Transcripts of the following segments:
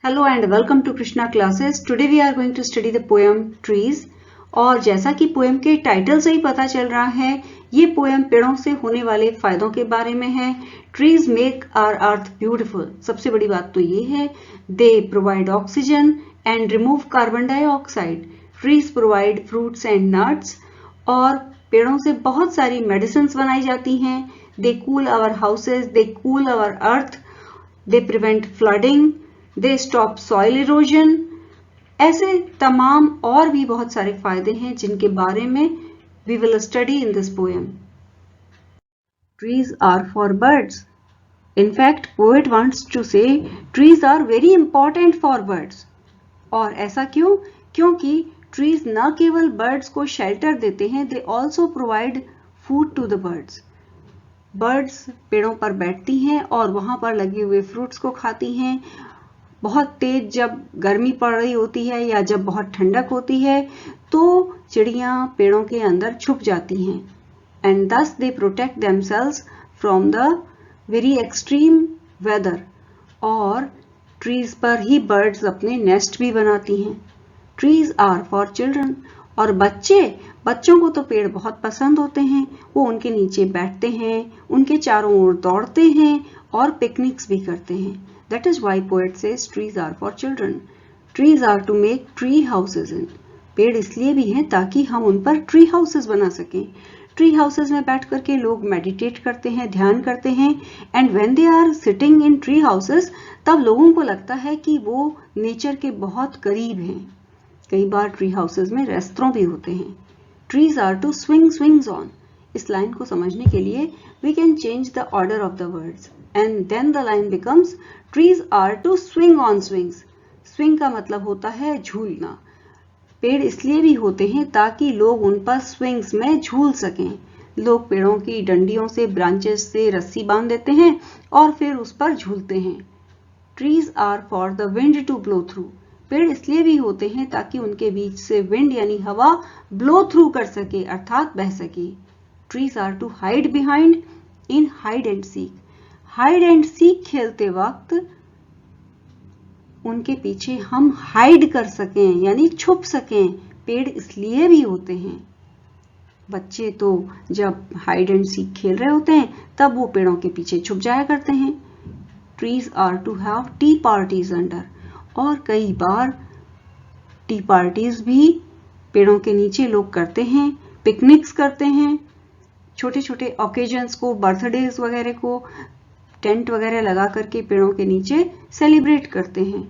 Hello and welcome to Krishna classes. Today we are going to study the poem Trees. और जैसा कि poem के title से ही पता चल रहा है, ये पोएम पेड़ों से होने वाले फायदों के बारे में है. Trees make our earth beautiful. सबसे बड़ी बात तो ये है, they provide oxygen and remove carbon dioxide. Trees provide fruits and nuts. और पेड़ों से बहुत सारी मेडिसिन बनाई जाती हैं. They cool our houses, they cool our earth, they prevent flooding, they stop soil erosion. ऐसे तमाम और भी बहुत सारे फायदे हैं जिनके बारे में we will study in this poem. Trees are for birds. In fact, poet wants to say trees are very important for birds. और ऐसा क्यों? क्योंकि trees न केवल birds को shelter देते हैं, they also provide food to the birds. Birds पेड़ों पर बैठती हैं और वहां पर लगे हुए fruits को खाती हैं. बहुत तेज जब गर्मी पड़ रही होती है या जब बहुत ठंडक होती है तो चिड़ियां पेड़ों के अंदर छुप जाती हैं. And thus they protect themselves from the very extreme weather. और ट्रीज पर ही बर्ड्स अपने नेस्ट भी बनाती हैं. Trees are for children. और बच्चों को तो पेड़ बहुत पसंद होते हैं. वो उनके नीचे बैठते हैं, उनके चारों ओर दौड़ते हैं और पिकनिक्स भी करते हैं. That is why poet says trees are for children. Trees are to make tree houses in. पेड़ इसलिए भी हैं ताकि हम उन पर ट्री हाउसेज बना सकें. ट्री हाउसेज में बैठ करके लोग मेडिटेट करते हैं, ध्यान करते हैं. And when they are sitting in tree houses, तब लोगों को लगता है कि वो नेचर के बहुत करीब हैं. कई बार ट्री हाउसेज में रेस्टोरेंट भी होते हैं. Trees are to swing swings on. इस लाइन को समझने के लिए we can change the order of the words and then the line becomes trees are to swing on swings. Swing का मतलब होता है झूलना. पेड़ इसलिए भी होते हैं ताकि लोग उन पर स्विंग्स में झूल सकें. लोग पेड़ों की डंडियों से, ब्रांचेस से रस्सी बांध देते हैं और फिर उस पर झूलते हैं. Trees are for the wind to blow through. पेड़ इसलिए भी होते हैं ताकि उनके बीच से विंड यानी हवा ब्लो थ्रू कर सके, अर्थात बह सके. Trees are to hide behind in hide and seek. Hide and seek खेलते वक्त उनके पीछे हम हाइड कर सकें यानी छुप सकें. पेड़ इसलिए भी होते हैं. बच्चे तो जब हाइड एंड सीक खेल रहे होते हैं तब वो पेड़ों के पीछे छुप जाया करते हैं. Trees are to have tea parties under. और कई बार टी पार्टीज भी पेड़ों के नीचे लोग करते हैं, पिकनिक्स करते हैं. छोटे छोटे ओकेजन्स को, बर्थडेज वगैरह को टेंट वगैरह लगा करके पेड़ों के नीचे सेलिब्रेट करते हैं.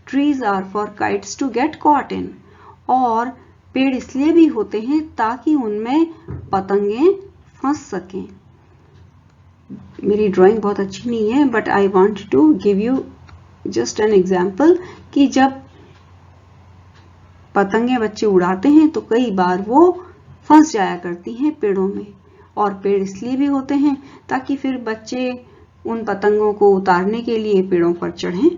Trees are for kites to get caught in. और पेड़ इसलिए भी होते हैं ताकि उनमें पतंगे फंस सकें. मेरी ड्राइंग बहुत अच्छी नहीं है but I want to give you just an example कि जब पतंगे बच्चे उड़ाते हैं तो कई बार वो फंस जाया करती हैं पेड़ों में. और पेड़ इसलिए भी होते हैं ताकि फिर बच्चे उन पतंगों को उतारने के लिए पेड़ों पर चढ़ें.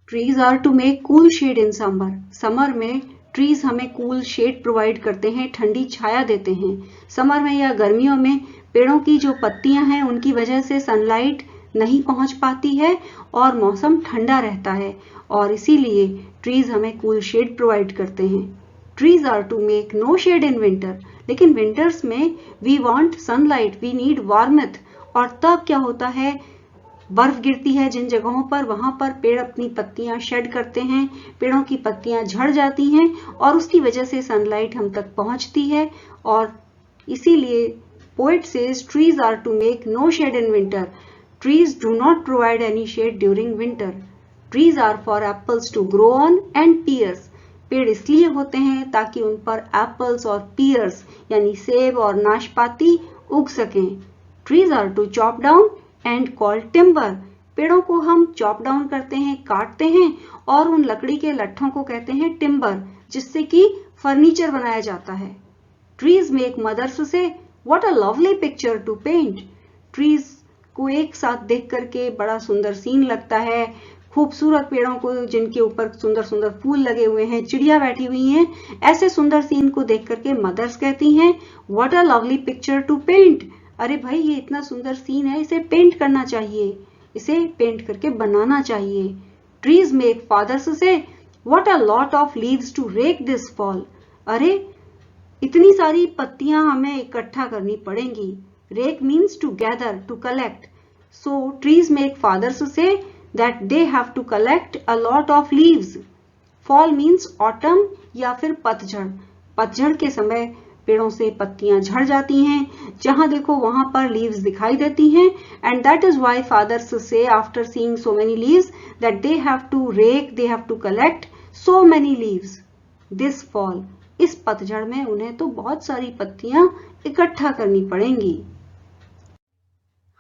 Trees are to make cool shade in summer. Summer में ट्रीज हमें कूल शेड प्रोवाइड करते हैं, ठंडी छाया देते हैं. समर में या गर्मियों में पेड़ों की जो पत्तियां हैं उनकी वजह से सनलाइट नहीं पहुंच पाती है और मौसम ठंडा रहता है और इसीलिए ट्रीज हमें कूल शेड प्रोवाइड करते हैं. Trees are to make no shade in winter. लेकिन विंटर्स में we want sunlight, we need warmth. और तब क्या होता है, बर्फ गिरती है जिन जगहों पर, वहां पर पेड़ अपनी पत्तियां शेड करते हैं, पेड़ों की पत्तियां झड़ जाती हैं और उसकी वजह से सनलाइट हम तक पहुंचती है. और इसीलिए poet says trees are to make no shade in winter. Trees do not provide any shade during winter. Trees are for apples to grow on and pears. पेड़ इसलिए होते हैं ताकि उन पर एप्पल्स और पीयर्स यानी सेब और नाशपाती उग सकें. Trees are to chop down and called timber. पेड़ों को हम चॉप डाउन करते हैं, काटते हैं और उन लकड़ी के लट्ठों को कहते हैं टिम्बर, जिससे कि फर्नीचर बनाया जाता है. Trees make mothers say what a lovely picture to paint. Trees को एक साथ देख करके बड़ा सुंदर सीन लगता है. खूबसूरत पेड़ों को जिनके ऊपर सुंदर सुंदर फूल लगे हुए हैं, चिड़िया बैठी हुई हैं, ऐसे सुंदर सीन को देख करके मदर्स कहती हैं what a lovely picture to paint. अरे भाई, ये इतना सुंदर सीन है, इसे पेंट करना चाहिए. इसे पेंट करके बनाना चाहिए। Trees make fathers say what a lot of leaves to rake this fall. अरे इतनी सारी पत्तियां हमें इकट्ठा करनी पड़ेंगी। Rake means to gather, to collect. So trees make fathers say that they have to collect a lot of leaves. Fall means autumn या फिर पतझड़। पतझड़ के समय पेड़ों से पत्तियां झड़ जाती हैं, जहां देखो वहां पर लीव्स दिखाई देती हैं। And that is why fathers say after seeing so many leaves that they have to rake, they have to collect so many leaves this fall. इस पतझड़ में उन्हें तो बहुत सारी पत्तियां इकट्ठा करनी पड़ेंगी।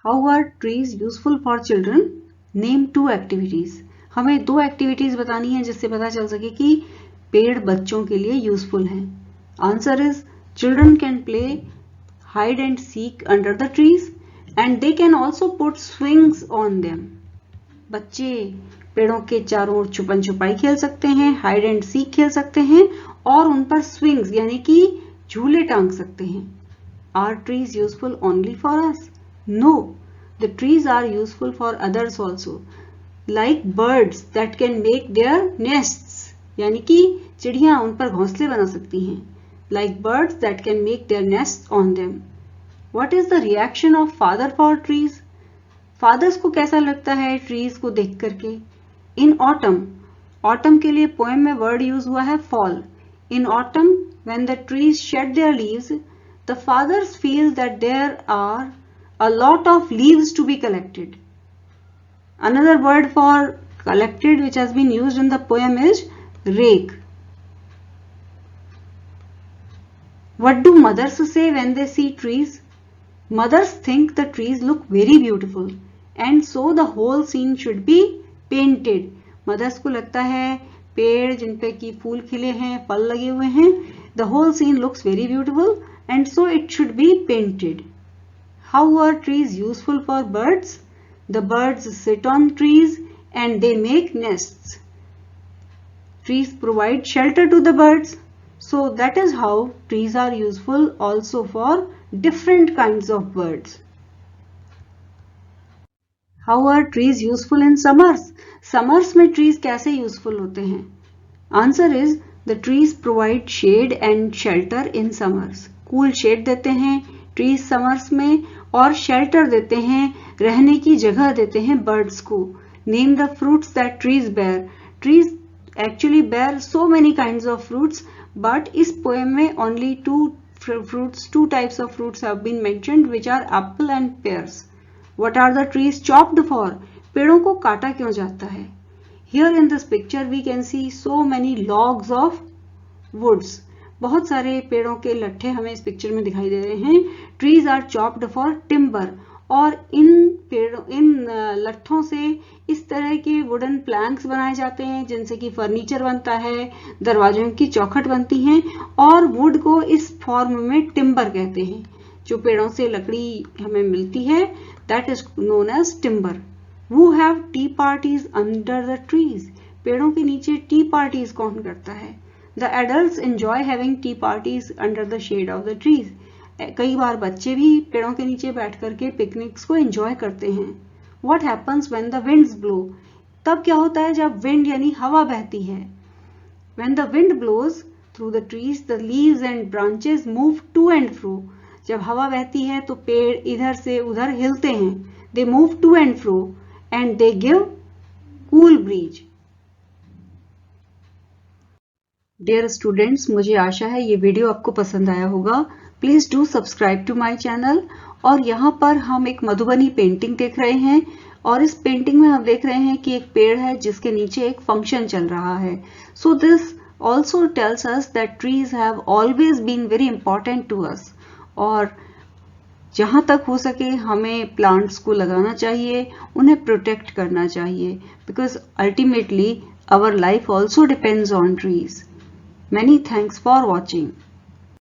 How are trees useful for children? Name 2 activities. हमें 2 एक्टिविटीज बतानी है जिससे पता चल सके कि पेड़ बच्चों के लिए यूजफुल हैं। Answer is children can play hide and seek under the trees and they can also put swings on them. बच्चे पेड़ों के चारों ओर छुपन छुपाई खेल सकते हैं, हाइड एंड सीक खेल सकते हैं और उन पर स्विंग्स यानी कि झूले टांग सकते हैं। Are trees useful only for us? No, the trees are useful for others also, like birds that can make their nests, यानी कि चिड़ियां उन पर घोंसले बना सकती हैं। Like birds that can make their nests on them. What is the reaction of father for trees? Fathers को कैसा लगता है trees को देख करके? In autumn. Autumn के लिए poem में word use हुआ है fall. In autumn, when the trees shed their leaves, the fathers feel that there are a lot of leaves to be collected. Another word for collected which has been used in the poem is rake. What do mothers say when they see trees? Mothers think the trees look very beautiful and so the whole scene should be painted. Mothers को लगता है पेड़ जिन पे की फूल खिले हैं, फल लगे हुए हैं, the whole scene looks very beautiful and so it should be painted. How are trees useful for birds? The birds sit on trees and they make nests. Trees provide shelter to the birds. So that is how trees are useful also for different kinds of birds. How are trees useful in summers? Summers में trees कैसे useful होते हैं? Answer is the trees provide shade and shelter in summers. Cool shade देते हैं trees summers में और shelter देते हैं, रहने की जगह देते हैं birds को. Name the fruits that trees bear. Trees actually bear so many kinds of fruits. But इस poem में only two types of fruits have been mentioned, which are apple and pears. What are the trees chopped for? पेड़ों को काटा क्यों जाता है? Here in this picture we can see so many logs of woods. बहुत सारे पेड़ों के लट्ठे हमें इस पिक्चर में दिखाई दे रहे हैं। Trees are chopped for timber. और इन लट्ठों से इस तरह के वुडन प्लैंक्स बनाए जाते हैं जिनसे कि फर्नीचर बनता है, दरवाजों की चौखट बनती हैं और वुड को इस फॉर्म में टिम्बर कहते हैं। जो पेड़ों से लकड़ी हमें मिलती है that is known as timber. Who have tea parties under the trees? पेड़ों के नीचे टी पार्टीज कौन करता है? The adults enjoy having tea parties under the shade of the trees. कई बार बच्चे भी पेड़ों के नीचे बैठ करके पिकनिक्स को एंजॉय करते हैं। What happens when the winds blow? तब क्या होता है जब विंड यानी हवा बहती है? When the wind blows through the trees, the leaves and branches move to and fro. जब हवा बहती है तो पेड़ इधर से उधर हिलते हैं। They move to and fro and they give cool breeze. Dear students, मुझे आशा है ये वीडियो आपको पसंद आया होगा। Please do subscribe to my channel. और यहाँ पर हम एक मधुबनी पेंटिंग देख रहे हैं और इस पेंटिंग में हम देख रहे हैं कि एक पेड़ है जिसके नीचे एक फंक्शन चल रहा है। So this also tells us that trees have always been very important to us. और जहां तक हो सके हमें प्लांट्स को लगाना चाहिए, उन्हें प्रोटेक्ट करना चाहिए, because ultimately our life also depends on trees. Many thanks for watching.